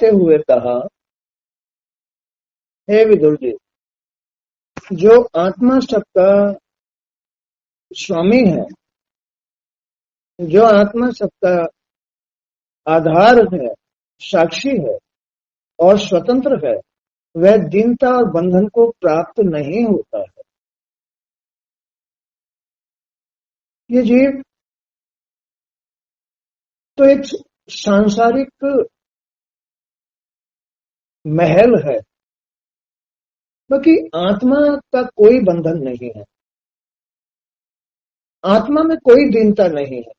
हुए कहा, हे विदुर जी, जो आत्मा सबका स्वामी है, जो आत्मा सबका आधार है, साक्षी है और स्वतंत्र है, वह दीनता और बंधन को प्राप्त नहीं होता है। ये जीव तो एक सांसारिक महल है, बाकी आत्मा का कोई बंधन नहीं है, आत्मा में कोई दीनता नहीं है।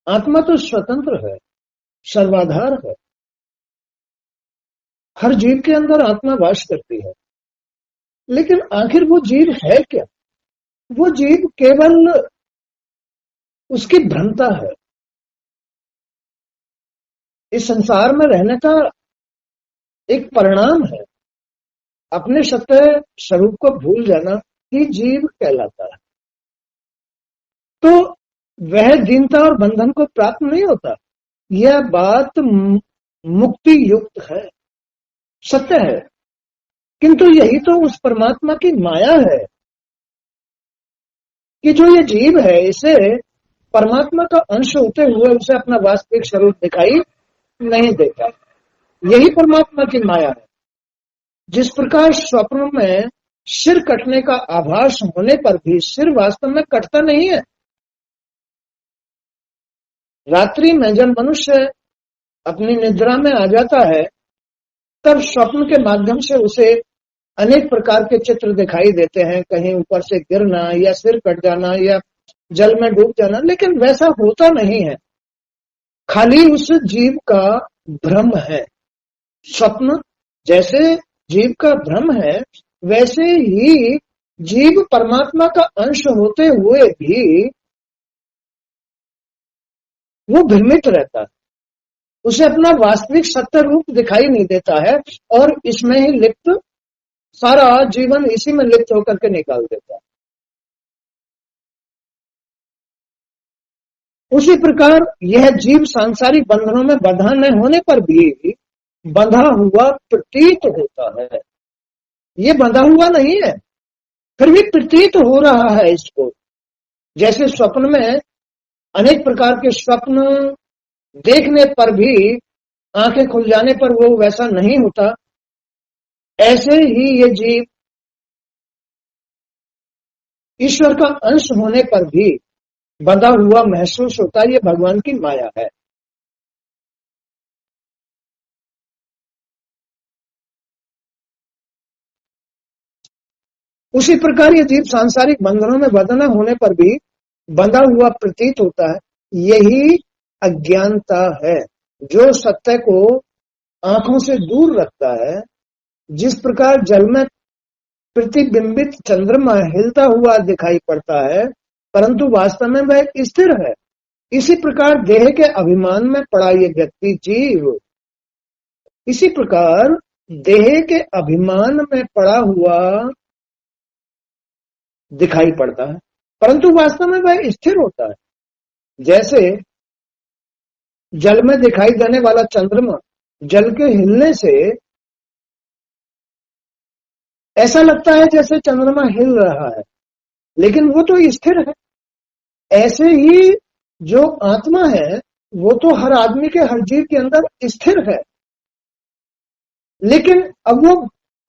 आत्मा तो स्वतंत्र है, सर्वाधार है। हर जीव के अंदर आत्मा वास करती है, लेकिन आखिर वो जीव है क्या? वो जीव केवल उसकी भ्रमता है। इस संसार में रहने का एक परिणाम है। अपने सत्य स्वरूप को भूल जाना ही जीव कहलाता है। तो वह दीनता और बंधन को प्राप्त नहीं होता। यह बात मुक्ति युक्त है, सत्य है, किंतु यही तो उस परमात्मा की माया है कि जो ये जीव है, इसे परमात्मा का अंश होते हुए उसे अपना वास्तविक स्वरूप दिखाई नहीं देता। यही परमात्मा की माया है। जिस प्रकार स्वप्न में सिर कटने का आभास होने पर भी सिर वास्तव में कटता नहीं है। रात्रि में जब मनुष्य अपनी निद्रा में आ जाता है, तब स्वप्न के माध्यम से उसे अनेक प्रकार के चित्र दिखाई देते हैं, कहीं ऊपर से गिरना या सिर कट जाना या जल में डूब जाना, लेकिन वैसा होता नहीं है। खाली उस जीव का भ्रम है। स्वप्न जैसे जीव का भ्रम है, वैसे ही जीव परमात्मा का अंश होते हुए भी वो भ्रमित रहता है। उसे अपना वास्तविक सत्य रूप दिखाई नहीं देता है और इसमें ही लिप्त, सारा जीवन इसी में लिप्त होकर के निकाल देता है। उसी प्रकार यह जीव सांसारिक बंधनों में बंधा न होने पर भी बंधा हुआ प्रतीत होता है। ये बंधा हुआ नहीं है, फिर भी प्रतीत हो रहा है इसको। जैसे स्वप्न में अनेक प्रकार के स्वप्न देखने पर भी आंखें खुल जाने पर वो वैसा नहीं होता, ऐसे ही ये जीव ईश्वर का अंश होने पर भी बंधा हुआ महसूस होता है। ये भगवान की माया है। उसी प्रकार ये जीव सांसारिक बंधनों में बंधना होने पर भी बंधा हुआ प्रतीत होता है। यही अज्ञानता है जो सत्य को आंखों से दूर रखता है। जिस प्रकार जल में प्रतिबिंबित चंद्रमा हिलता हुआ दिखाई पड़ता है, परंतु वास्तव में वह स्थिर है, इसी प्रकार देह के अभिमान में पड़ा ये व्यक्ति जीव, इसी प्रकार देह के अभिमान में पड़ा हुआ दिखाई पड़ता है, परंतु वास्तव में वह स्थिर होता है। जैसे जल में दिखाई देने वाला चंद्रमा जल के हिलने से ऐसा लगता है जैसे चंद्रमा हिल रहा है, लेकिन वो तो स्थिर है। ऐसे ही जो आत्मा है वो तो हर आदमी के, हर जीव के अंदर स्थिर है, लेकिन अब वो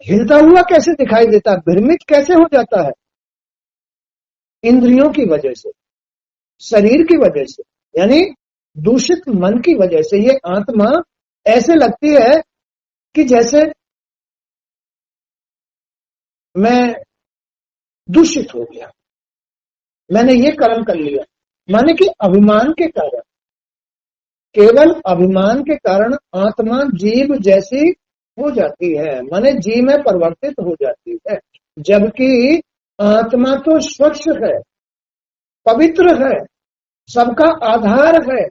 हिलता हुआ कैसे दिखाई देता है, भ्रमित कैसे हो जाता है? इंद्रियों की वजह से, शरीर की वजह से, यानी दूषित मन की वजह से ये आत्मा ऐसे लगती है कि जैसे मैं दूषित हो गया, मैंने ये कर्म कर लिया। माने कि अभिमान के कारण, केवल अभिमान के कारण आत्मा जीव जैसी हो जाती है, माने जीव में परिवर्तित हो जाती है। जबकि आत्मा तो स्वच्छ है, पवित्र है, सबका आधार है,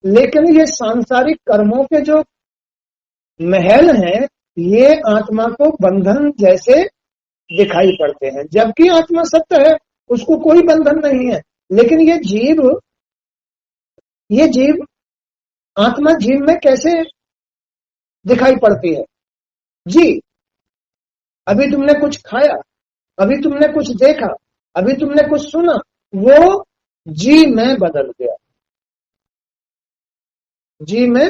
लेकिन ये सांसारिक कर्मों के जो महल हैं, ये आत्मा को बंधन जैसे दिखाई पड़ते हैं। जबकि आत्मा सत्य है, उसको कोई बंधन नहीं है, लेकिन ये जीव आत्मा जीव में कैसे दिखाई पड़ती है। जी, अभी तुमने कुछ खाया, अभी तुमने कुछ देखा, अभी तुमने कुछ सुना, वो जी में बदल गया, जी में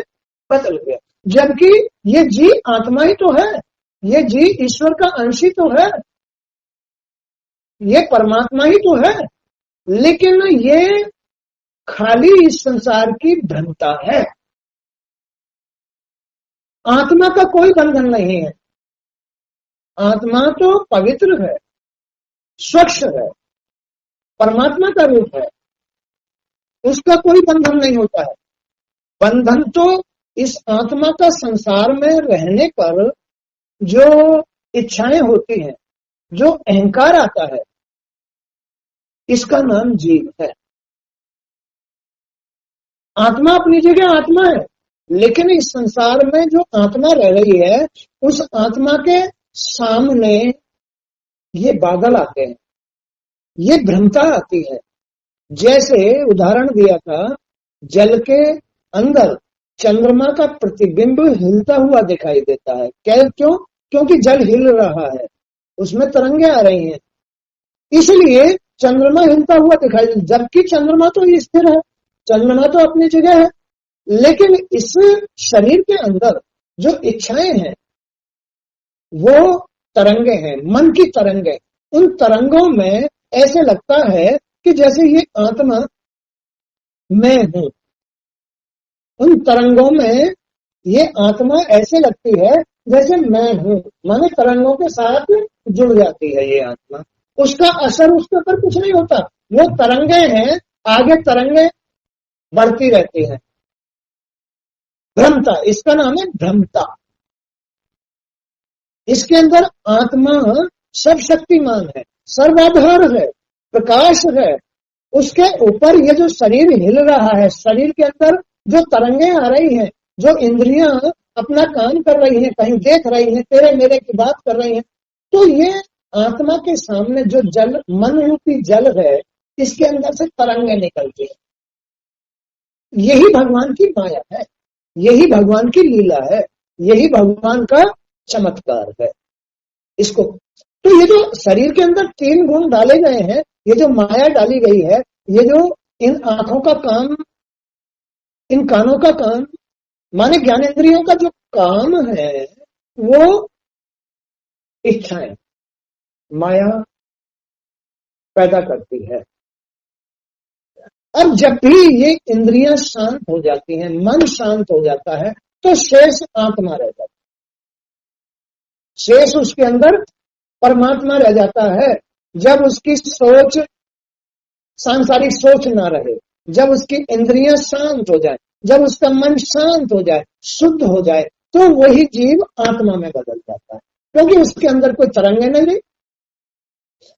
बदल गया। जबकि ये जी आत्मा ही तो है, ये जी ईश्वर का अंश ही तो है, ये परमात्मा ही तो है। लेकिन ये खाली इस संसार की भ्रमता है। आत्मा का कोई बंधन नहीं है। आत्मा तो पवित्र है, स्वच्छ है, परमात्मा का रूप है, उसका कोई बंधन नहीं होता है। बंधन तो इस आत्मा का संसार में रहने पर जो इच्छाएं होती हैं, जो अहंकार आता है, इसका नाम जीव है। आत्मा अपनी जगह आत्मा है, लेकिन इस संसार में जो आत्मा रह रही है, उस आत्मा के सामने ये बादल आते हैं, ये भ्रमता आती है। जैसे उदाहरण दिया था, जल के अंदर चंद्रमा का प्रतिबिंब हिलता हुआ दिखाई देता है। क्यों? क्योंकि जल हिल रहा है, उसमें तरंगे आ रही हैं, इसलिए चंद्रमा हिलता हुआ दिखाई देता, जबकि चंद्रमा तो स्थिर है, चंद्रमा तो अपनी जगह है। लेकिन इस शरीर के अंदर जो इच्छाएं हैं वो तरंगे हैं, मन की तरंगे। उन तरंगों में ऐसे लगता है कि जैसे ये आत्मा मैं हूं। उन तरंगों में ये आत्मा ऐसे लगती है जैसे मैं हूं, माने तरंगों के साथ जुड़ जाती है ये आत्मा। उसका असर उसके ऊपर कुछ नहीं होता, वो तरंगे हैं, आगे तरंगे बढ़ती रहती हैं। भ्रमता, इसका नाम है भ्रमता। इसके अंदर आत्मा सब शक्तिमान है, सर्वाधार है, प्रकाश है। उसके ऊपर ये जो शरीर हिल रहा है, शरीर के अंदर जो तरंगे आ रही हैं, जो इंद्रियां अपना काम कर रही हैं, कहीं देख रही हैं, तेरे मेरे की बात कर रही हैं, तो ये आत्मा के सामने जो जल, मन रूपी जल है, इसके अंदर से तरंगे निकलती है। यही भगवान की माया है, यही भगवान की लीला है, यही भगवान का चमत्कार है। इसको तो ये जो शरीर के अंदर 3 गुण डाले गए हैं, ये जो माया डाली गई है, ये जो इन आंखों का काम, इन कानों का काम, माने ज्ञानेंद्रियों का जो काम है, वो इच्छाएं माया पैदा करती है। अब जब भी ये इंद्रियां शांत हो जाती हैं, मन शांत हो जाता है, तो शेष आत्मा रह जाता है, शेष उसके अंदर परमात्मा रह जाता है। जब उसकी सोच, सांसारिक सोच ना रहे, जब उसकी इंद्रियां शांत हो जाए, जब उसका मन शांत हो जाए, शुद्ध हो जाए, तो वही जीव आत्मा में बदल जाता है, क्योंकि उसके अंदर कोई तरंगे नहीं रही।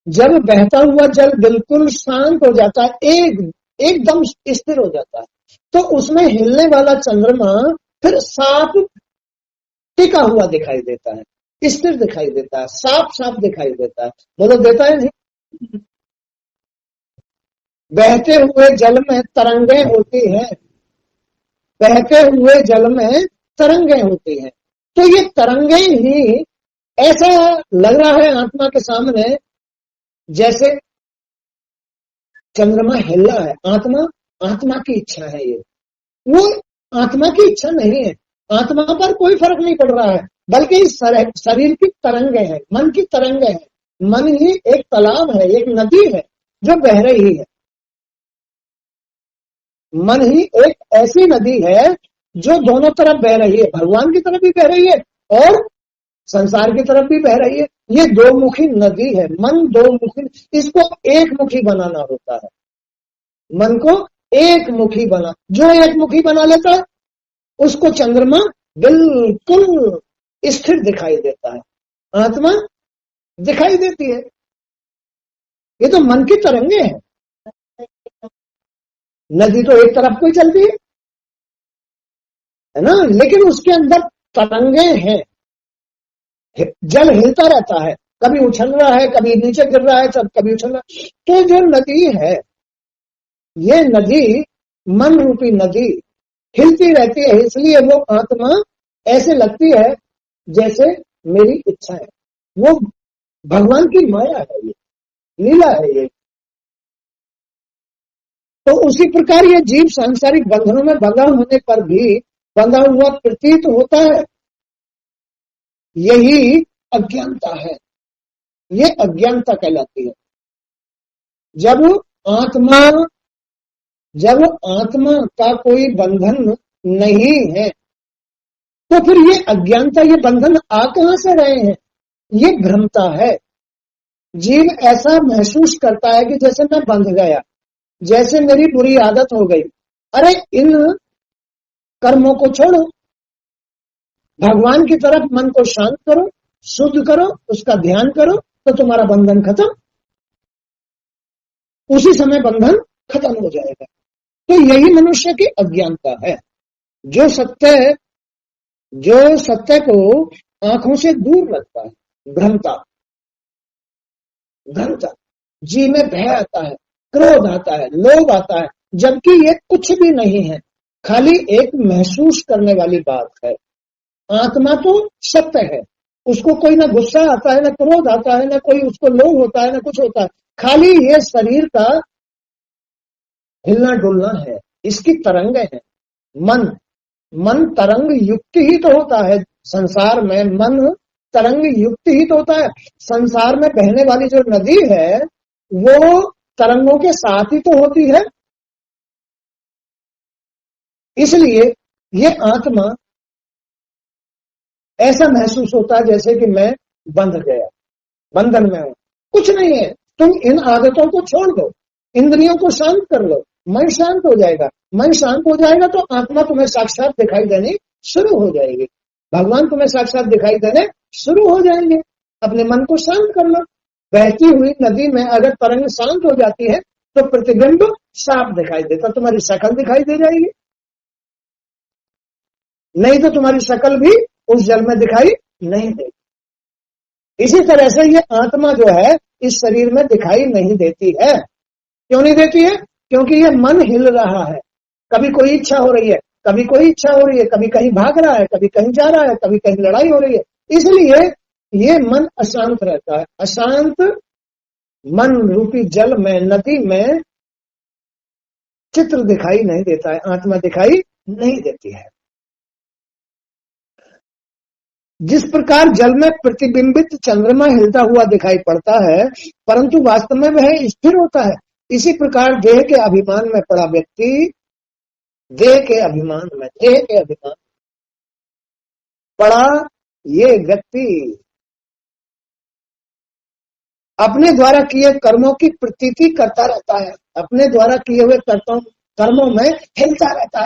जब बहता हुआ जल बिल्कुल शांत हो जाता है, एकदम स्थिर हो जाता है, तो उसमें हिलने वाला चंद्रमा फिर साफ टिका हुआ दिखाई देता है, स्थिर दिखाई देता है, साफ साफ दिखाई देता है। बोलो देता है नहीं? बहते हुए जल में तरंगे होती हैं, बहते हुए जल में तरंगे होती हैं। तो ये तरंगे ही ऐसा लग रहा है आत्मा के सामने जैसे चंद्रमा हिल रहा है। आत्मा की इच्छा है ये, वो आत्मा की इच्छा नहीं है, आत्मा पर कोई फर्क नहीं पड़ रहा है, बल्कि शरीर की तरंगे हैं, मन की तरंगे हैं। मन ही एक तालाब है, एक नदी है जो बह रही है। मन ही एक ऐसी नदी है जो दोनों तरफ बह रही है, भगवान की तरफ भी बह रही है और संसार की तरफ भी बह रही है। ये 2 मुखी नदी है, मन 2 मुखी, इसको एक मुखी बनाना होता है। मन को एक मुखी बना, जो एक मुखी बना लेता है उसको चंद्रमा बिल्कुल स्थिर दिखाई देता है, आत्मा दिखाई देती है। ये तो मन की तरंगे हैं। नदी तो एक तरफ को ही चलती है ना, लेकिन उसके अंदर तरंगे हैं, जल हिलता रहता है, कभी उछल रहा है, कभी नीचे गिर रहा है, कभी उछल रहा है। तो जो नदी है, ये नदी, मन रूपी नदी हिलती रहती है, इसलिए वो आत्मा ऐसे लगती है जैसे मेरी इच्छा है। वो भगवान की माया है, ये लीला है ये। तो उसी प्रकार ये जीव सांसारिक बंधनों में बंधा होने पर भी बंधा हुआ प्रतीत होता है। यही अज्ञानता है, ये अज्ञानता कहलाती है। जब आत्मा जब आत्मा का कोई बंधन नहीं है तो फिर ये अज्ञानता, ये बंधन आ कहां से रहे हैं? ये भ्रमता है। जीव ऐसा महसूस करता है कि जैसे मैं बंध गया, जैसे मेरी बुरी आदत हो गई। अरे इन कर्मों को छोड़ो, भगवान की तरफ मन को शांत करो, शुद्ध करो, उसका ध्यान करो, तो तुम्हारा बंधन खत्म। उसी समय बंधन खत्म हो जाएगा। तो यही मनुष्य की अज्ञानता है, जो सत्य को आंखों से दूर रखता है। भ्रमता भ्रमता जी में भय आता है, क्रोध आता है, लोभ आता है, जबकि ये कुछ भी नहीं है, खाली एक महसूस करने वाली बात है। आत्मा तो सत्य है, उसको कोई ना गुस्सा आता है, ना क्रोध आता है, ना कोई उसको लोभ होता है, ना कुछ होता है। खाली ये शरीर का हिलना डुलना है, इसकी तरंग है। मन तरंग युक्त ही तो होता है संसार में, मन तरंग युक्त ही तो होता है। संसार में बहने वाली जो नदी है वो तरंगों के साथ ही तो होती है। इसलिए ये आत्मा ऐसा महसूस होता है जैसे कि मैं बंध गया, बंधन में हूं। कुछ नहीं है, तुम इन आदतों को छोड़ दो, इंद्रियों को शांत कर लो, मन शांत हो जाएगा। मन शांत हो जाएगा तो आत्मा तुम्हें साक्षात दिखाई देनी शुरू हो जाएगी, भगवान तुम्हें साक्षात दिखाई देने शुरू हो जाएंगे। अपने मन को शांत कर लो। बहती हुई नदी में अगर तरंग शांत हो जाती है तो प्रतिबिंब साफ दिखाई देता, तुम्हारी शक्ल दिखाई दे जाएगी। नहीं तो तुम्हारी शक्ल भी उस जल में दिखाई नहीं देगी। इसी तरह से ये आत्मा जो है इस शरीर में दिखाई नहीं देती है। क्यों नहीं देती है? क्योंकि ये मन हिल रहा है। कभी कोई इच्छा हो रही है, कभी कोई इच्छा हो रही है, कभी कहीं भाग रहा है, कभी कहीं जा रहा है, कभी कहीं लड़ाई हो रही है। इसलिए ये मन अशांत रहता है। अशांत मन रूपी जल में, नदी में चित्र दिखाई नहीं देता है, आत्मा दिखाई नहीं देती है। जिस प्रकार जल में प्रतिबिंबित चंद्रमा हिलता हुआ दिखाई पड़ता है परंतु वास्तव में वह स्थिर होता है, इसी प्रकार देह के अभिमान में पड़ा व्यक्ति, देह के अभिमान पड़ा ये व्यक्ति अपने द्वारा किए कर्मों की प्रतीति करता रहता है। अपने द्वारा किए हुए कर्मों में हिलता रहता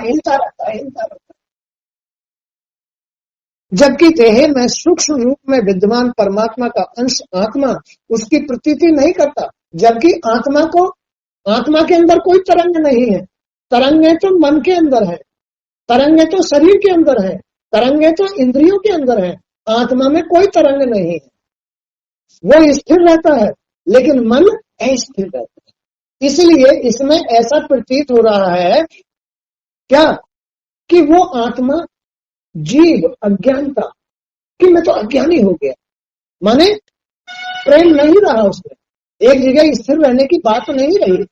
है। जबकि देह में सूक्ष्म रूप में विद्यमान परमात्मा का अंश आत्मा उसकी प्रतीति नहीं करता। जबकि आत्मा के अंदर कोई तरंग नहीं है। तरंगे तो मन के अंदर है, तरंगे तो शरीर के अंदर है, तरंगे तो इंद्रियों के अंदर है। आत्मा में कोई तरंग नहीं है, वो स्थिर रहता है, लेकिन मन अस्थिर रहता है। इसलिए इसमें ऐसा प्रतीत हो रहा है क्या कि वो आत्मा, जीव अज्ञानता कि मैं तो अज्ञानी हो गया, माने प्रेम नहीं रहा उसमें, एक जगह स्थिर रहने की बात नहीं रही,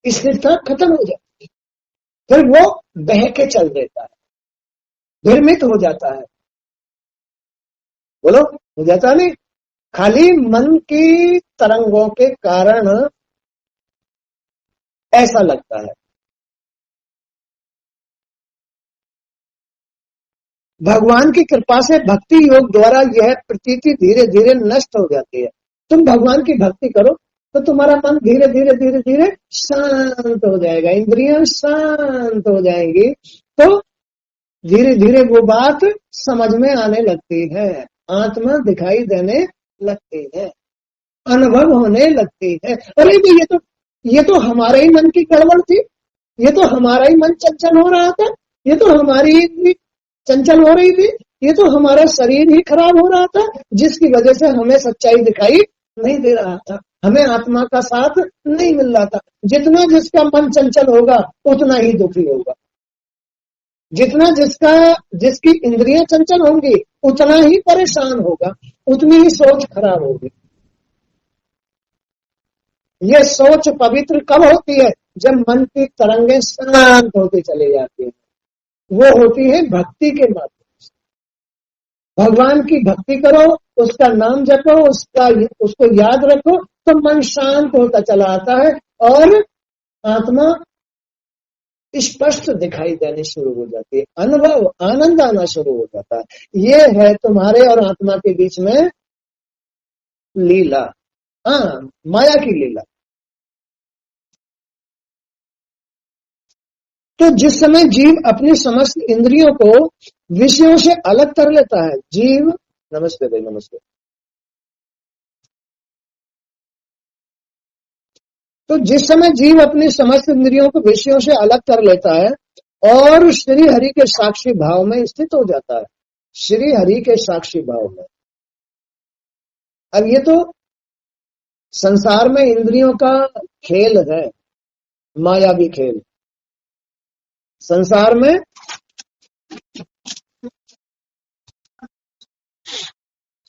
स्थिरता खत्म हो जाती है। फिर वो बह के चल देता है, भ्रमित हो जाता है। बोलो, हो जाता नहीं? खाली मन की तरंगों के कारण ऐसा लगता है। भगवान की कृपा से भक्ति योग द्वारा यह प्रतीति धीरे धीरे नष्ट हो जाती है। तुम भगवान की भक्ति करो तो तुम्हारा मन धीरे धीरे शांत हो जाएगा, इंद्रियां शांत हो जाएंगी, तो धीरे धीरे वो बात समझ में आने लगती है, आत्मा दिखाई देने लगती है, अनुभव होने लगती है। अरे ये तो हमारे ही मन की गड़बड़ थी, ये तो हमारा ही मन चंचल हो रहा था, ये तो हमारी ही चंचल हो रही थी, ये तो हमारा शरीर ही खराब हो रहा था, जिसकी वजह से हमें सच्चाई दिखाई नहीं दे रहा था, हमें आत्मा का साथ नहीं मिल रहा था। जितना जिसका मन चंचल होगा उतना ही दुखी होगा। जितना जिसकी इंद्रियां चंचल होंगी उतना ही परेशान होगा, उतनी ही सोच खराब होगी। ये सोच पवित्र कब होती है? जब मन की तरंगें शांत होती चली जाती है। वो होती है भक्ति के माध्यम से। भगवान की भक्ति करो, उसका नाम जपो, उसको याद रखो, तो मन शांत होता चला आता है और आत्मा स्पष्ट दिखाई देनी शुरू हो जाती है, अनुभव आनंद आना शुरू हो जाता है। ये है तुम्हारे और आत्मा के बीच में लीला, माया की लीला। तो जिस समय जीव अपनी समस्त इंद्रियों को विषयों से अलग कर लेता है, जीव, नमस्ते भाई, नमस्ते। तो जिस समय जीव अपनी समस्त इंद्रियों को विषयों से अलग कर लेता है और श्री हरि के साक्षी भाव में स्थित हो जाता है, श्री हरि के साक्षी भाव में। अब ये तो संसार में इंद्रियों का खेल है, मायावी खेल। संसार में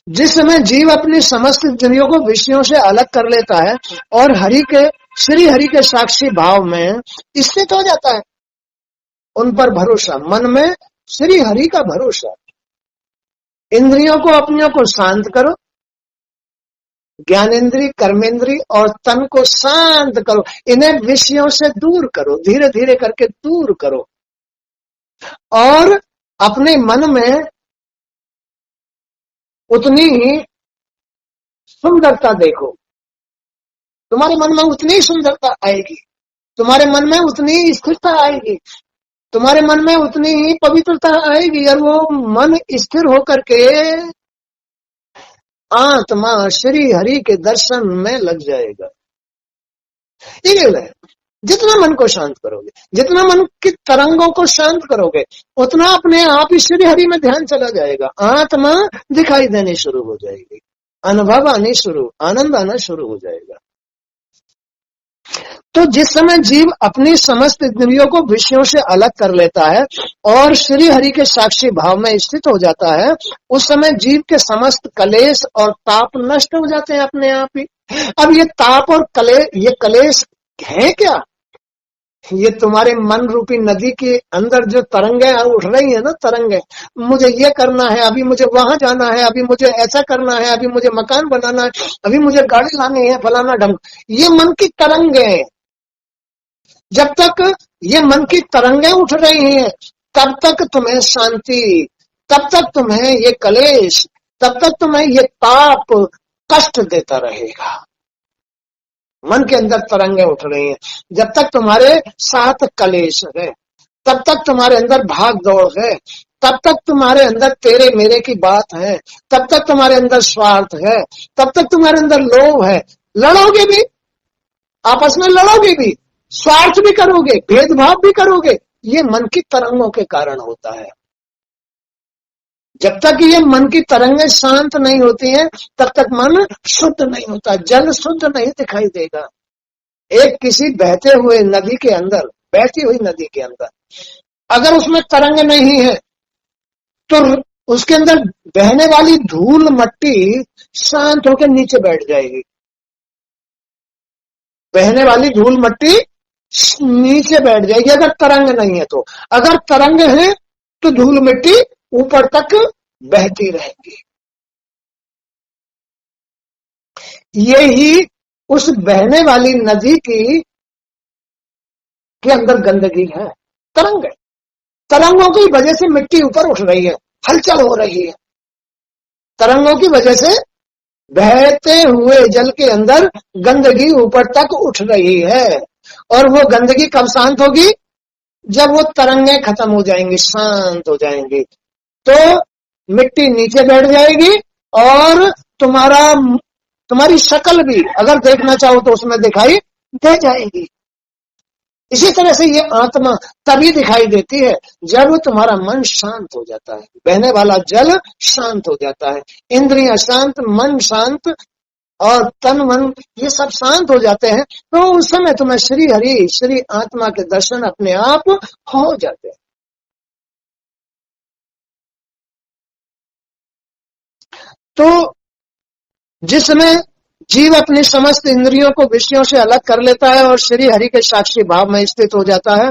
जिस समय जीव अपनी समस्त इंद्रियों को विषयों से अलग कर लेता है और श्री हरि के साक्षी भाव में स्थित हो जाता है, उन पर भरोसा, मन में श्री हरि का भरोसा। इंद्रियों को अपनियों को शांत करो, ज्ञानेन्द्रिय, कर्मेंद्रिय और तन को शांत करो, इन्हें विषयों से दूर करो, धीरे धीरे करके दूर करो और अपने मन में उतनी ही सुंदरता देखो। तुम्हारे मन में उतनी ही सुंदरता आएगी, तुम्हारे मन में उतनी ही स्थिरता आएगी, तुम्हारे मन में उतनी ही पवित्रता आएगी और वो मन स्थिर होकर के आत्मा श्री हरि के दर्शन में लग जाएगा। ये है, जितना मन को शांत करोगे, जितना मन की तरंगों को शांत करोगे, उतना अपने आप ही श्री हरि में ध्यान चला जाएगा, आत्मा दिखाई देनी शुरू हो जाएगी, अनुभव आनंद आना शुरू हो जाएगा। तो जिस समय जीव अपनी समस्त इंद्रियों को विषयों से अलग कर लेता है और श्री हरि के साक्षी भाव में स्थित हो जाता है, उस समय जीव के समस्त कलेश और ताप नष्ट हो जाते हैं अपने आप ही। अब ये ताप और कलेश है क्या? ये तुम्हारे मन रूपी नदी के अंदर जो तरंगे उठ रही है ना, तरंगे, मुझे ये करना है, अभी मुझे वहां जाना है, अभी मुझे ऐसा करना है, अभी मुझे मकान बनाना है, अभी मुझे गाड़ी लानी है, फलाना ढंग, ये मन की तरंगे। जब तक ये मन की तरंगे उठ रही हैं तब तक तुम्हें शांति, तब तक तुम्हें ये कलेश, तब तक तुम्हें ये ताप कष्ट देता रहेगा। मन के अंदर तरंगे उठ रही हैं, जब तक तुम्हारे साथ कलेश है, तब तक तुम्हारे अंदर भाग दौड़ है, तब तक तुम्हारे अंदर तेरे मेरे की बात है, तब तक तुम्हारे अंदर स्वार्थ है, तब तक तुम्हारे अंदर लोभ है। लड़ोगे भी, आपस में लड़ोगे भी, स्वार्थ भी करोगे, भेदभाव भी करोगे, ये मन की तरंगों के कारण होता है। जब तक ये मन की तरंगें शांत नहीं होती हैं तब तक मन शुद्ध नहीं होता, जल शुद्ध नहीं दिखाई देगा। एक किसी बहते हुए नदी के अंदर, बहती हुई नदी के अंदर अगर उसमें तरंग नहीं है तो उसके अंदर बहने वाली धूल मट्टी शांत होकर नीचे बैठ जाएगी। बहने वाली धूल मट्टी नीचे बैठ जाएगी अगर तरंग नहीं है तो। अगर तरंग है तो धूल मिट्टी ऊपर तक बहती रहेगी। यही उस बहने वाली नदी के अंदर गंदगी है, तरंग है। तरंगों की वजह से मिट्टी ऊपर उठ रही है, हलचल हो रही है। तरंगों की वजह से बहते हुए जल के अंदर गंदगी ऊपर तक उठ रही है और वो गंदगी कब शांत होगी? जब वो तरंगें खत्म हो जाएंगी, शांत हो जाएंगी, तो मिट्टी नीचे बैठ जाएगी और तुम्हारी शक्ल भी अगर देखना चाहो तो उसमें दिखाई दे जाएगी। इसी तरह से ये आत्मा तभी दिखाई देती है जब तुम्हारा मन शांत हो जाता है, बहने वाला जल शांत हो जाता है, इंद्रियां शांत, मन शांत और तन मन ये सब शांत हो जाते हैं, तो उस समय तुम्हें श्री हरि, श्री आत्मा के दर्शन अपने आप हो जाते हैं। तो जिसमें जीव अपनी समस्त इंद्रियों को विषयों से अलग कर लेता है और श्री हरि के साक्षी भाव में स्थित हो जाता है,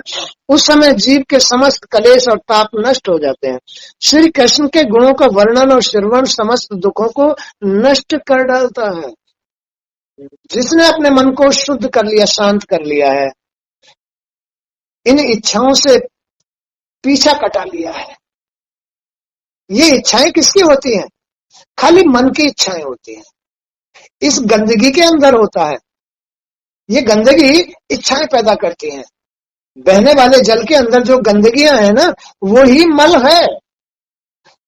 उस समय जीव के समस्त कलेश और ताप नष्ट हो जाते हैं। श्री कृष्ण के गुणों का वर्णन और श्रवण समस्त दुखों को नष्ट कर डालता है। जिसने अपने मन को शुद्ध कर लिया, शांत कर लिया है, इन इच्छाओं से पीछा कटा लिया है। ये इच्छाएं किसकी होती हैं? खाली मन की इच्छाएं होती हैं। इस गंदगी के अंदर होता है। ये गंदगी इच्छाएं पैदा करती हैं। बहने वाले जल के अंदर जो गंदगियां है ना, वो ही मल है।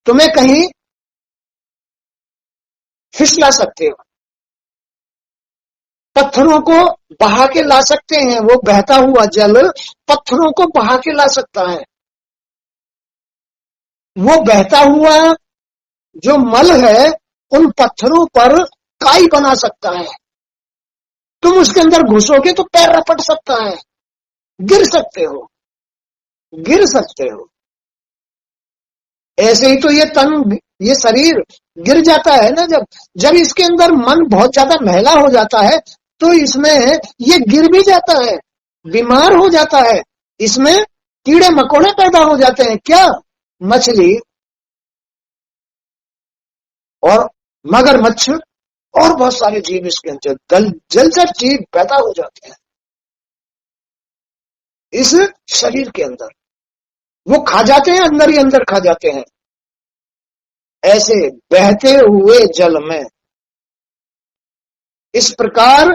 तुम्हें कहीं फिसला सकते हो, पत्थरों को बहा के ला सकते हैं। वो बहता हुआ जल पत्थरों को बहा के ला सकता है। वो बहता हुआ जो मल है उन पत्थरों पर काई बना सकता है। तुम उसके अंदर घुसोगे तो पैर रपट सकता है, गिर सकते हो, गिर सकते हो। ऐसे ही तो ये तन, ये शरीर गिर जाता है ना। जब इसके अंदर मन बहुत ज्यादा मैला हो जाता है तो इसमें ये गिर भी जाता है, बीमार हो जाता है। इसमें कीड़े मकोड़े पैदा हो जाते हैं। क्या? मछली और मगरमच्छ और बहुत सारे जीव इसके अंदर, जलचर जीव पैदा हो जाते हैं इस शरीर के अंदर। वो खा जाते हैं, अंदर ही अंदर खा जाते हैं। ऐसे बहते हुए जल में इस प्रकार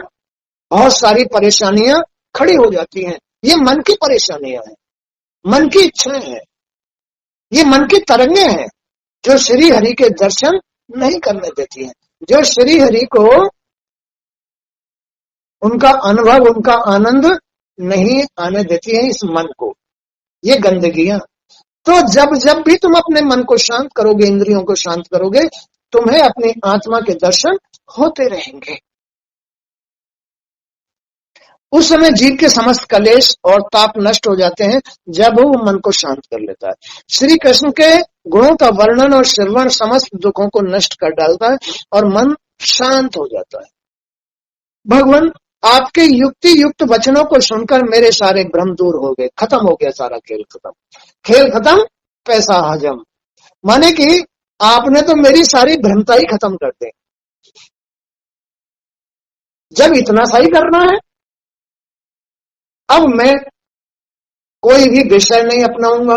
बहुत सारी परेशानियां खड़ी हो जाती हैं। ये मन की परेशानियां हैं, मन की इच्छाएं हैं, ये मन की तरंगे हैं जो श्री हरि के दर्शन नहीं करने देती हैं, जो श्री हरि को उनका अनुभव, उनका आनंद नहीं आने देती हैं इस मन को, ये गंदगियां। तो जब जब भी तुम अपने मन को शांत करोगे, इंद्रियों को शांत करोगे, तुम्हें अपनी आत्मा के दर्शन होते रहेंगे। उस समय जीव के समस्त कलेश और ताप नष्ट हो जाते हैं जब वो मन को शांत कर लेता है। श्री कृष्ण के गुणों का वर्णन और श्रवण समस्त दुखों को नष्ट कर डालता है और मन शांत हो जाता है। भगवान, आपके युक्ति युक्त वचनों को सुनकर मेरे सारे भ्रम दूर हो गए। खत्म हो गया सारा खेल, खत्म, खेल खत्म, पैसा हजम। माने कि आपने तो मेरी सारी भ्रमता ही खत्म कर दी। जब इतना सही करना है, अब मैं कोई भी विषय नहीं अपनाऊंगा,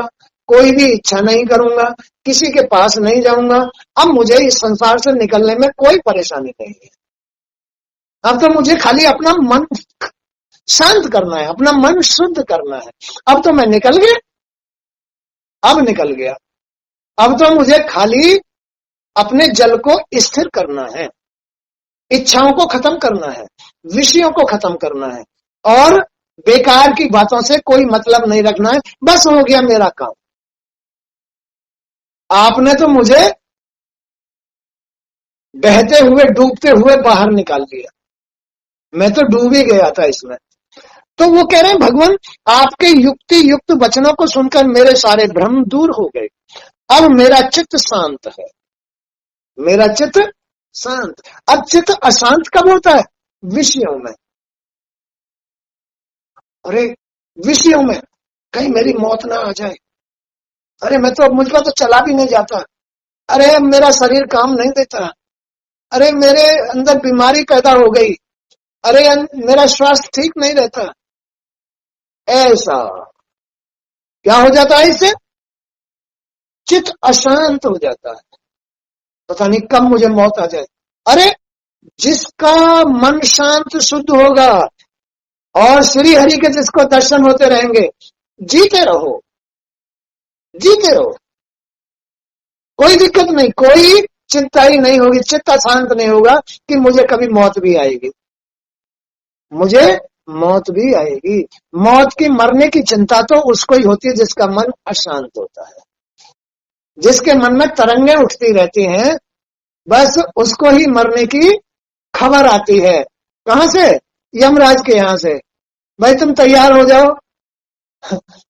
कोई भी इच्छा नहीं करूंगा, किसी के पास नहीं जाऊंगा। अब मुझे इस संसार से निकलने में कोई परेशानी नहीं है। अब तो मुझे खाली अपना मन शांत करना है, अपना मन शुद्ध करना है। अब तो मैं निकल गया, अब निकल गया। अब तो मुझे खाली अपने जल को स्थिर करना है, इच्छाओं को खत्म करना है, विषयों को खत्म करना है और बेकार की बातों से कोई मतलब नहीं रखना है। बस हो गया मेरा काम। आपने तो मुझे बहते हुए, डूबते हुए बाहर निकाल दिया। मैं तो डूब ही गया था इसमें। तो वो कह रहे हैं, भगवान, आपके युक्ति युक्त वचनों को सुनकर मेरे सारे भ्रम दूर हो गए। अब मेरा चित्त शांत है, मेरा चित्त शांत। अब चित्त अशांत कब होता है? विषयों में। अरे विषयों में कहीं मेरी मौत ना आ जाए। अरे मैं तो, मुझको तो चला भी नहीं जाता। अरे मेरा शरीर काम नहीं देता। अरे मेरे अंदर बीमारी पैदा हो गई। अरे मेरा स्वास्थ्य ठीक नहीं रहता। ऐसा क्या हो जाता है? इससे चित्त अशांत हो जाता है। पता नहीं कब मुझे मौत आ जाए। अरे जिसका मन शांत शुद्ध होगा और श्री हरि के जिसको दर्शन होते रहेंगे, जीते रहो, जीते रहो, कोई दिक्कत नहीं, कोई चिंता ही नहीं होगी। चित्त शांत नहीं होगा कि मुझे कभी मौत भी आएगी, मुझे मौत भी आएगी। मौत की, मरने की चिंता तो उसको ही होती है जिसका मन अशांत होता है, जिसके मन में तरंगे उठती रहती हैं। बस उसको ही मरने की खबर आती है। कहां से? यमराज के यहां से। भाई तुम तैयार हो जाओ,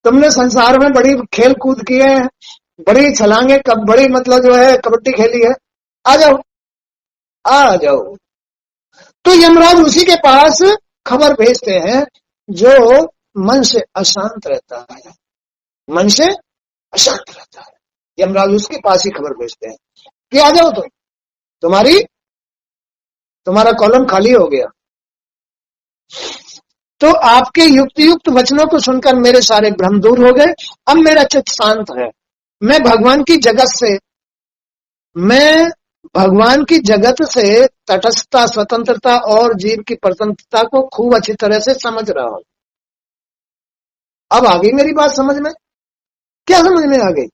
तुमने संसार में बड़ी खेल कूद किए हैं, बड़ी छलांगे, बड़ी मतलब जो है कबड्डी खेली है, आ जाओ आ जाओ। तो यमराज उसी के पास खबर भेजते हैं जो मन से अशांत रहता है, मन से अशांत रहता है। यमराज उसके पास ही खबर भेजते हैं कि आ जाओ, तुम्हारा कॉलम खाली हो गया। तो आपके युक्त वचनों को सुनकर मेरे सारे भ्रम दूर हो गए। अब मेरा चित्त शांत है। मैं भगवान की जगत से तटस्थता, स्वतंत्रता और जीव की स्वतंत्रता को खूब अच्छी तरह से समझ रहा हूं। अब आ गई मेरी बात समझ में। क्या समझ में आ गई?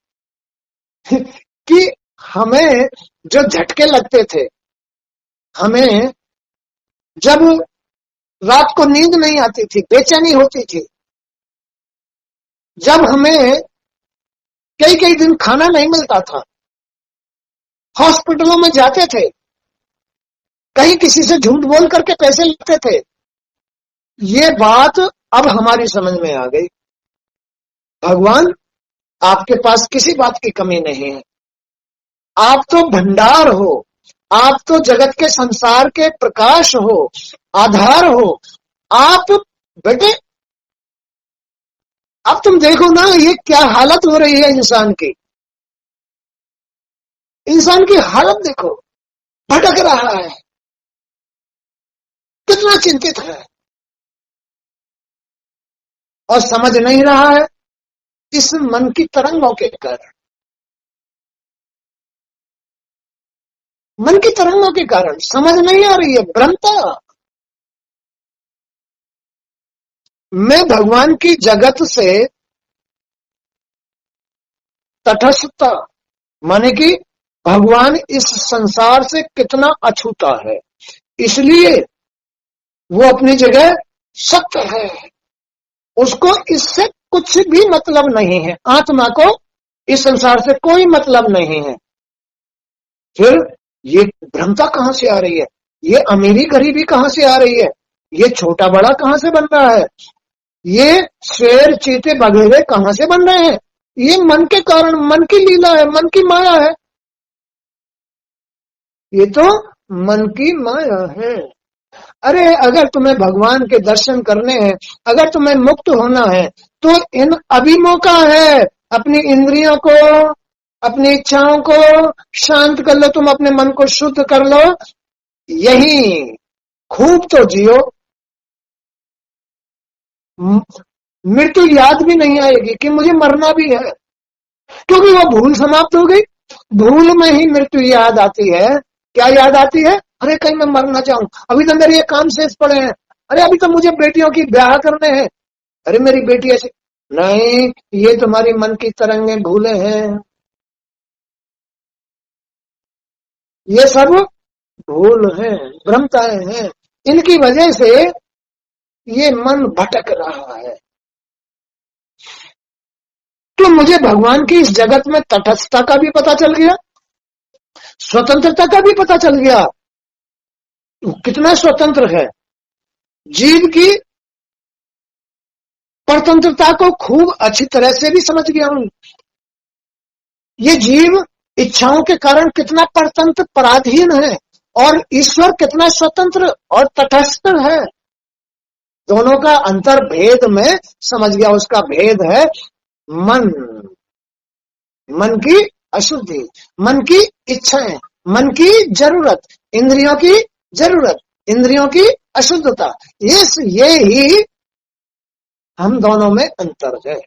कि हमें जो झटके लगते थे, हमें जब रात को नींद नहीं आती थी, बेचैनी होती थी, जब हमें कई कई दिन खाना नहीं मिलता था, हॉस्पिटलों में जाते थे, कहीं किसी से झूठ बोल करके पैसे लेते थे, ये बात अब हमारी समझ में आ गई। भगवान, आपके पास किसी बात की कमी नहीं है। आप तो भंडार हो, आप तो जगत के संसार के प्रकाश हो, आधार हो। आप बेटे, अब तुम देखो ना, ये क्या हालत हो रही है इंसान की। इंसान की हालत देखो, भटक रहा है, कितना चिंतित है और समझ नहीं रहा है इस मन की तरंगों के कारण। मन की तरंगों के कारण समझ नहीं आ रही है, भ्रमता। मैं भगवान की जगत से तटस्थता, माने कि भगवान इस संसार से कितना अछूता है, इसलिए वो अपनी जगह सत्य है, उसको इससे कुछ भी मतलब नहीं है। आत्मा को इस संसार से कोई मतलब नहीं है। फिर ये भ्रमता कहां से आ रही है? ये अमीरी गरीबी कहां से आ रही है? ये छोटा बड़ा कहां से बन रहा है? ये शेर चीते बघेरे कहां से बन रहे हैं? ये मन के कारण, मन की लीला है, मन की माया है। ये तो मन की माया है। अरे अगर तुम्हें भगवान के दर्शन करने हैं, अगर तुम्हें मुक्त होना है, तो इन अभिमों का है। अपनी इंद्रियों को, अपनी इच्छाओं को शांत कर लो, तुम अपने मन को शुद्ध कर लो, यही खूब तो जियो। मृत्यु याद भी नहीं आएगी कि मुझे मरना भी है, क्योंकि वो भूल समाप्त हो गई। भूल में ही मृत्यु याद आती है। क्या याद आती है? अरे कहीं मैं मर ना जाऊं, अभी तो मेरे ये काम शेष पड़े हैं, अरे अभी तो मुझे बेटियों की ब्याह करने हैं, अरे मेरी बेटी ऐसी। नहीं, ये तुम्हारी मन की तरंगे भूले हैं, ये सब भूल है, भ्रमताएं हैं। इनकी वजह से ये मन भटक रहा है। तो मुझे भगवान की इस जगत में तटस्थता का भी पता चल गया, स्वतंत्रता का भी पता चल गया। कितना स्वतंत्र है। जीव की परतंत्रता को खूब अच्छी तरह से भी समझ गया हूं। ये जीव इच्छाओं के कारण कितना परतंत्र, पराधीन है, और ईश्वर कितना स्वतंत्र और तटस्थ है। दोनों का अंतर भेद में समझ गया। उसका भेद है मन, मन की अशुद्धि, मन की इच्छाएं, मन की जरूरत, इंद्रियों की जरूरत, इंद्रियों की अशुद्धता। ये ही हम दोनों में अंतर है।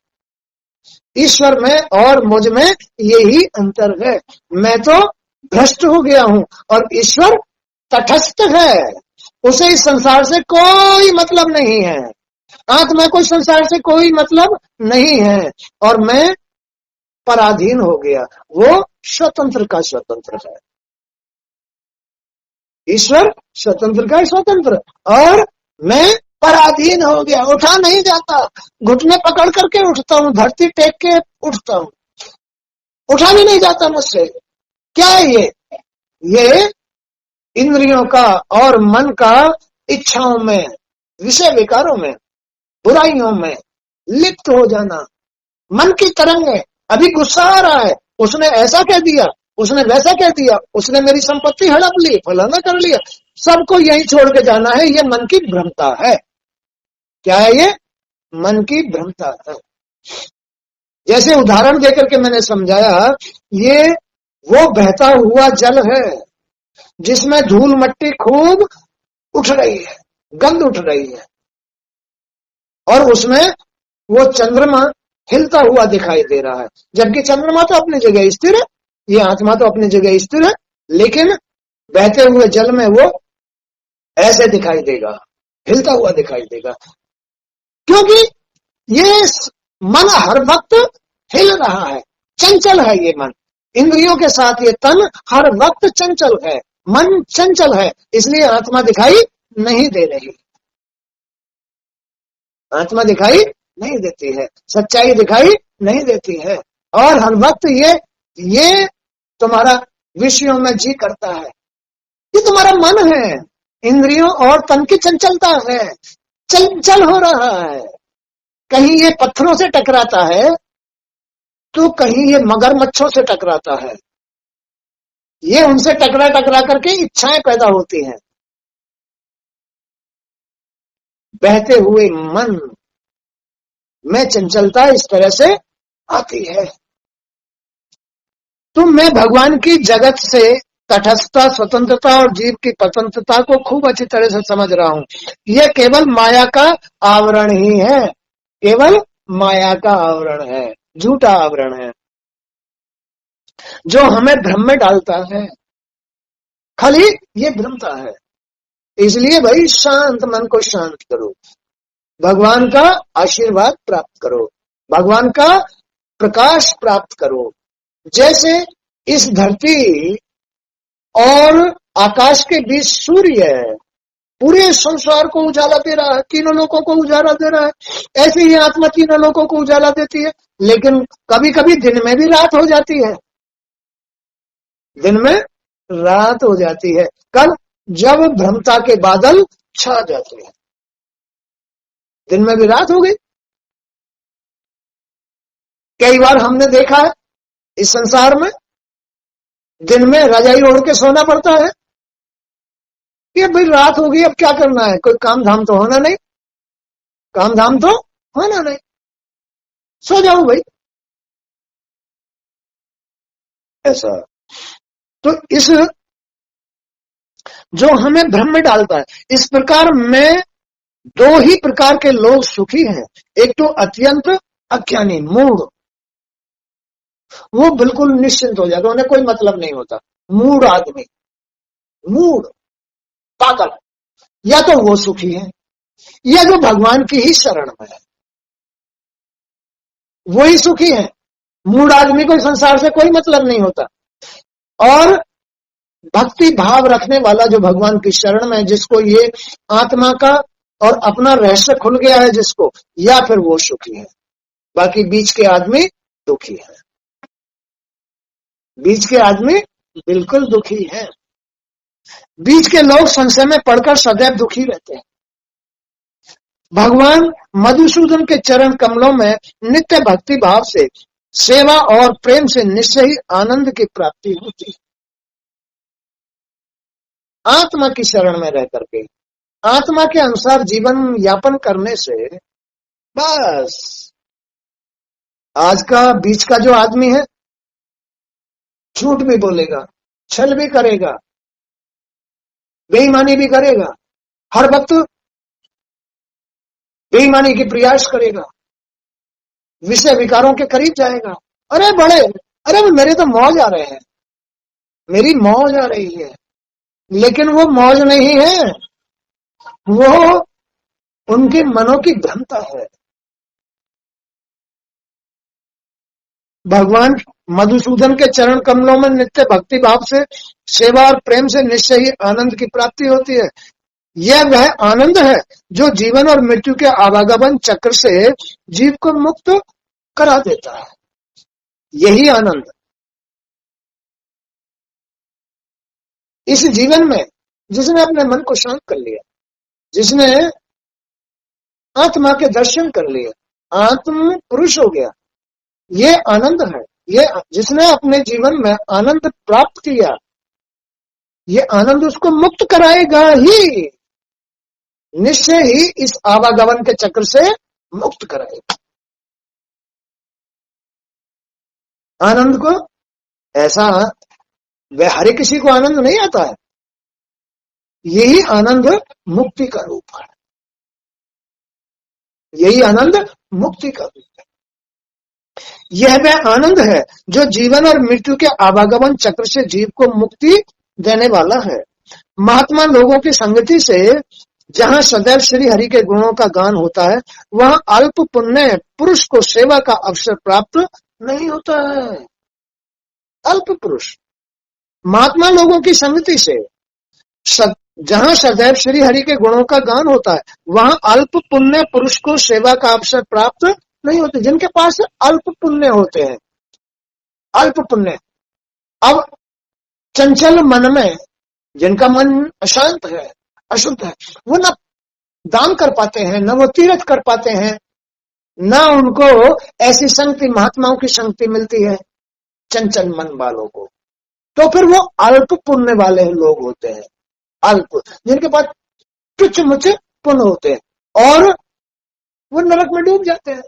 ईश्वर में और मुझ में यही अंतर है। मैं तो भ्रष्ट हो गया हूं और ईश्वर तटस्थ है। उसे इस संसार से कोई मतलब नहीं है, आत्मा को संसार से कोई मतलब नहीं है, और मैं पराधीन हो गया। वो स्वतंत्र का स्वतंत्र है, ईश्वर स्वतंत्र का स्वतंत्र, और मैं पराधीन हो गया। उठा नहीं जाता, घुटने पकड़ करके उठता हूं, धरती टेक के उठता हूं, उठा भी नहीं जाता मुझसे। क्या है ये इंद्रियों का और मन का इच्छाओं में, विषय विकारों में, बुराइयों में लिप्त हो जाना। मन की तरंग है। अभी गुस्सा आ रहा है, उसने ऐसा कह दिया, उसने वैसा कह दिया, उसने मेरी संपत्ति हड़प ली, फलाना कर लिया, सबको यही छोड़ के जाना है। ये मन की भ्रमता है। क्या है ये? मन की भ्रमता है। जैसे उदाहरण देकर के मैंने समझाया, ये वो बहता हुआ जल है जिसमें धूल मट्टी खूब उठ रही है, गंध उठ रही है, और उसमें वो चंद्रमा हिलता हुआ दिखाई दे रहा है, जबकि चंद्रमा तो अपनी जगह स्थिर है, ये आत्मा तो अपनी जगह स्थिर है, लेकिन बहते हुए जल में वो ऐसे दिखाई देगा, हिलता हुआ दिखाई देगा, क्योंकि ये मन हर वक्त हिल रहा है, चंचल है ये मन। इंद्रियों के साथ ये तन हर वक्त चंचल है, मन चंचल है, इसलिए आत्मा दिखाई नहीं दे रही, आत्मा दिखाई नहीं देती है, सच्चाई दिखाई नहीं देती है। और हर वक्त ये तुम्हारा विषयों में जी करता है, ये तुम्हारा मन है, इंद्रियों और तन की चंचलता है, चंचल हो रहा है। कहीं ये पत्थरों से टकराता है तो कहीं ये मगरमच्छों से टकराता है, ये उनसे टकरा टकरा करके इच्छाएं पैदा होती हैं। बहते हुए मन में चंचलता इस तरह से आती है। तो मैं भगवान की जगत से तटस्थता, स्वतंत्रता और जीव की स्वतंत्रता को खूब अच्छी तरह से समझ रहा हूं। यह केवल माया का आवरण ही है, केवल माया का आवरण है, झूठा आवरण है, जो हमें भ्रम में डालता है, खाली ये भ्रमता है। इसलिए भाई शांत मन को शांत करो, भगवान का आशीर्वाद प्राप्त करो, भगवान का प्रकाश प्राप्त करो। जैसे इस धरती और आकाश के बीच सूर्य है, पूरे संसार को उजाला दे रहा है, तीनों लोगों को उजाला दे रहा है, ऐसे ही आत्मा तीनों लोगों को उजाला देती है। लेकिन कभी कभी दिन में भी रात हो जाती है, दिन में रात हो जाती है। कब? जब भ्रमता के बादल छा जाते हैं, दिन में भी रात हो गई। कई बार हमने देखा है इस संसार में, दिन में रजाई ओढ़ के सोना पड़ता है कि भाई रात हो गई, अब क्या करना है, कोई काम धाम तो होना नहीं, काम धाम तो होना नहीं, सो जाओ भाई, ऐसा। तो इस जो हमें भ्रम में डालता है, इस प्रकार में दो ही प्रकार के लोग सुखी हैं। एक तो अत्यंत अज्ञानी मूढ़, वो बिल्कुल निश्चिंत हो जाता, उन्हें कोई मतलब नहीं होता, मूढ़ आदमी, मूढ़ पागल, या तो वो सुखी है, या जो भगवान की ही शरण में है वो ही सुखी है। मूढ़ आदमी को संसार से कोई मतलब नहीं होता, और भक्ति भाव रखने वाला जो भगवान की शरण में है, जिसको ये आत्मा का और अपना रहस्य खुल गया है जिसको, या फिर वो सुखी है। बाकी बीच के आदमी दुखी है, बीच के आदमी बिल्कुल दुखी है। बीच के लोग संशय में पड़कर सदैव दुखी रहते हैं। भगवान मधुसूदन के चरण कमलों में नित्य भक्ति भाव से सेवा और प्रेम से निश्चय ही आनंद की प्राप्ति होती है। आत्मा की शरण में रह करके आत्मा के अनुसार जीवन यापन करने से बस, आज का बीच का जो आदमी है झूठ भी बोलेगा, छल भी करेगा, बेईमानी भी करेगा, हर वक्त बेईमानी की प्रयास करेगा, विषय विकारों के करीब जाएगा। अरे मेरे तो मौज आ रहे हैं, मेरी मौज आ रही है, लेकिन वो मौज नहीं है, वो उनके मनों की भ्रमता है। भगवान मधुसूदन के चरण कमलों में नित्य भक्ति भाव से सेवा और प्रेम से निश्चय ही आनंद की प्राप्ति होती है। यह वह आनंद है जो जीवन और मृत्यु के आवागमन चक्र से जीव को मुक्त करा देता है। यही आनंद इस जीवन में, जिसने अपने मन को शांत कर लिया, जिसने आत्मा के दर्शन कर लिए, आत्म पुरुष हो गया, ये आनंद है। ये जिसने अपने जीवन में आनंद प्राप्त किया, ये आनंद उसको मुक्त कराएगा ही, निश्चय ही इस आवागमन के चक्र से मुक्त कराएगा। आनंद को ऐसा वह हर किसी को आनंद नहीं आता है, यही आनंद मुक्ति का रूप है, यही आनंद मुक्ति का रूप है। यह वह आनंद है जो जीवन और मृत्यु के आवागमन चक्र से जीव को मुक्ति देने वाला है। महात्मा लोगों की संगति से जहां सदैव श्री हरि के गुणों का गान होता है, वहां अल्प पुण्य पुरुष को सेवा का अवसर प्राप्त नहीं होता है। अल्प पुरुष महात्मा लोगों की संगति से जहां सदैव श्री हरि के गुणों का गान होता है, वहां अल्प पुण्य पुरुष को सेवा का अवसर प्राप्त नहीं होते। जिनके पास अल्प पुण्य होते हैं, अल्प पुण्य, अब चंचल मन में जिनका मन अशांत है, अशुद्ध है, वो न दान कर पाते हैं, न वो तीर्थ कर पाते हैं, न उनको ऐसी संगति महात्माओं की संगति मिलती है चंचल मन वालों को। तो फिर वो अल्प पुण्य वाले लोग होते हैं, अल्प, जिनके पास तुच्छ मुच्छ पुण्य होते हैं और वो नरक में डूब जाते हैं,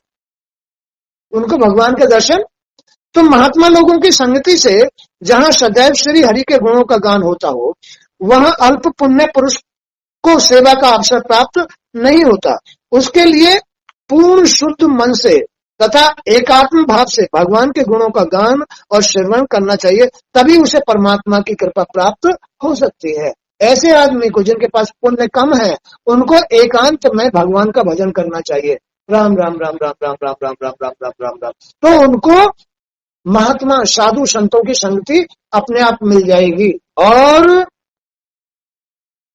उनको भगवान के दर्शन। तो महात्मा लोगों की संगति से जहां सदैव श्री हरि के गुणों का गान होता हो, वहां अल्प पुण्य पुरुष को सेवा का अवसर प्राप्त नहीं होता। उसके लिए पूर्ण शुद्ध मन से तथा एकात्म भाव से भगवान के गुणों का गान और श्रवण करना चाहिए, तभी उसे परमात्मा की कृपा प्राप्त हो सकती है। ऐसे आदमी को जिनके पास पुण्य कम है, उनको एकांत में भगवान का भजन करना चाहिए, राम राम राम राम राम राम राम राम राम राम राम राम। तो उनको महात्मा साधु संतों की संगति अपने आप मिल जाएगी और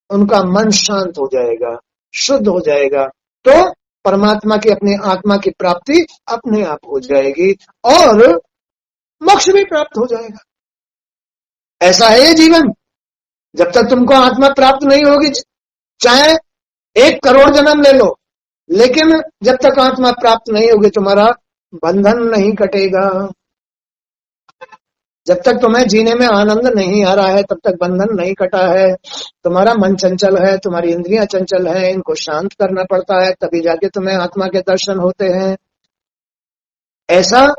उनका मन शांत हो जाएगा, शुद्ध हो जाएगा, तो परमात्मा की अपनी आत्मा की प्राप्ति अपने आप हो जाएगी और मोक्ष भी प्राप्त हो जाएगा। ऐसा है ये जीवन। जब तक तुमको आत्मा प्राप्त नहीं होगी, चाहे 1 करोड़ जन्म ले लो, लेकिन जब तक आत्मा प्राप्त नहीं होगी तुम्हारा बंधन नहीं कटेगा। जब तक तुम्हें जीने में आनंद नहीं आ रहा है, तब तक बंधन नहीं कटा है। तुम्हारा मन चंचल है, तुम्हारी इंद्रियां चंचल है, इनको शांत करना पड़ता है, तभी जाके तुम्हें आत्मा के दर्शन होते हैं। ऐसा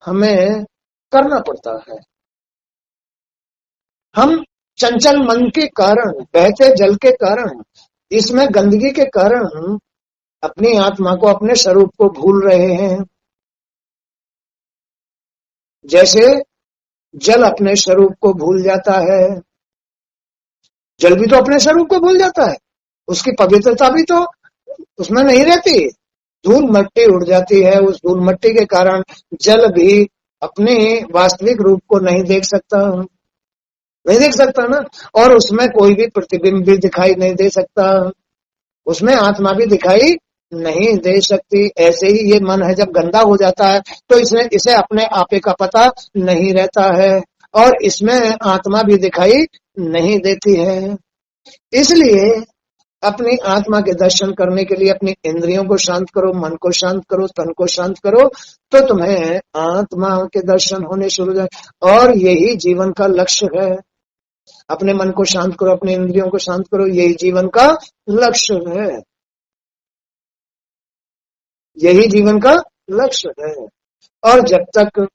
हमें करना पड़ता है। हम चंचल मन के कारण, बहते जल के कारण, इसमें गंदगी के कारण अपनी आत्मा को, अपने स्वरूप को भूल रहे हैं। जैसे जल अपने स्वरूप को भूल जाता है, जल भी तो अपने स्वरूप को भूल जाता है, उसकी पवित्रता भी तो उसमें नहीं रहती, धूल मट्टी उड़ जाती है। उस धूल मट्टी के कारण जल भी अपने वास्तविक रूप को नहीं देख सकता ना, और उसमें कोई भी प्रतिबिंब भी दिखाई नहीं दे सकता, उसमें आत्मा भी दिखाई नहीं दे सकती। ऐसे ही ये मन है, जब गंदा हो जाता है तो इसे अपने आपे का पता नहीं रहता है और इसमें आत्मा भी दिखाई नहीं देती है। इसलिए अपनी आत्मा के दर्शन करने के लिए अपनी इंद्रियों को शांत करो, मन को शांत करो, तन को शांत करो, तो तुम्हें आत्मा के दर्शन होने शुरू हो जाए। और यही जीवन का लक्ष्य है। अपने मन को शांत करो, अपने इंद्रियों को शांत करो, यही जीवन का लक्ष्य है, यही जीवन का लक्ष्य है। और जब तक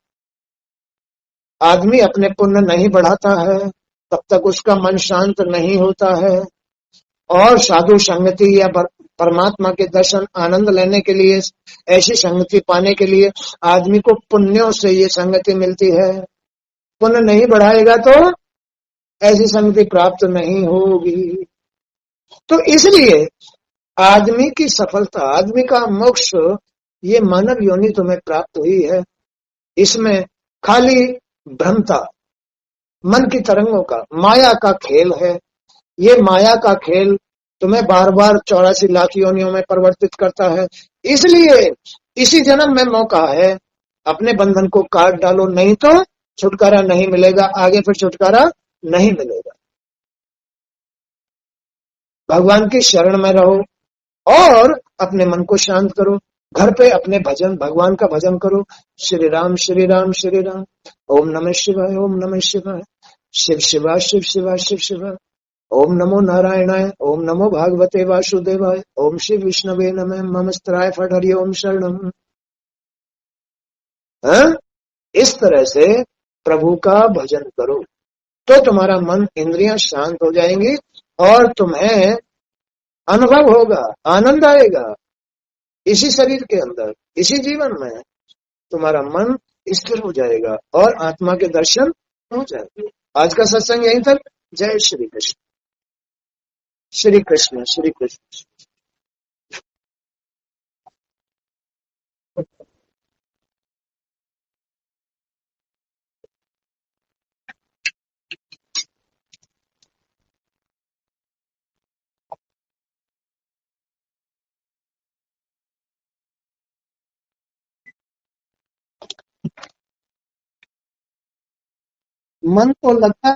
आदमी अपने पुण्य नहीं बढ़ाता है, तब तक उसका मन शांत नहीं होता है। और साधु संगति या परमात्मा के दर्शन आनंद लेने के लिए, ऐसी संगति पाने के लिए आदमी को पुण्यों से ये संगति मिलती है। पुण्य नहीं बढ़ाएगा तो ऐसी संगति प्राप्त नहीं होगी। तो इसलिए आदमी की सफलता, आदमी का मोक्ष, ये मानव योनि तुम्हें प्राप्त हुई है। इसमें खाली भ्रमता, मन की तरंगों का, माया का खेल है। ये माया का खेल तुम्हें बार बार 84 लाख योनियों में परिवर्तित करता है। इसलिए इसी जन्म में मौका है, अपने बंधन को काट डालो, नहीं तो छुटकारा नहीं मिलेगा, आगे फिर छुटकारा नहीं मिलेगा। भगवान की शरण में रहो और अपने मन को शांत करो। घर पे अपने भजन, भगवान का भजन करो। श्री राम श्री राम श्री राम, ओम नमः शिवाय ओम नमः शिवाय, शिव शिवा शिव शिवा शिव शिवा, ओम नमो नारायणाय, ओम नमो भागवते वासुदेवाय, ओम श्री विष्णवे नमः, ममस्त्राय फट हरि ओम शरणम। हाँ? इस तरह से प्रभु का भजन करो तो तुम्हारा मन, इंद्रियां शांत हो जाएंगी और तुम्हें अनुभव होगा, आनंद आएगा। इसी शरीर के अंदर, इसी जीवन में तुम्हारा मन स्थिर हो जाएगा और आत्मा के दर्शन हो जाएंगे। आज का सत्संग यहीं तक। जय श्री कृष्ण। श्री कृष्ण श्री कृष्ण। मन तो लगता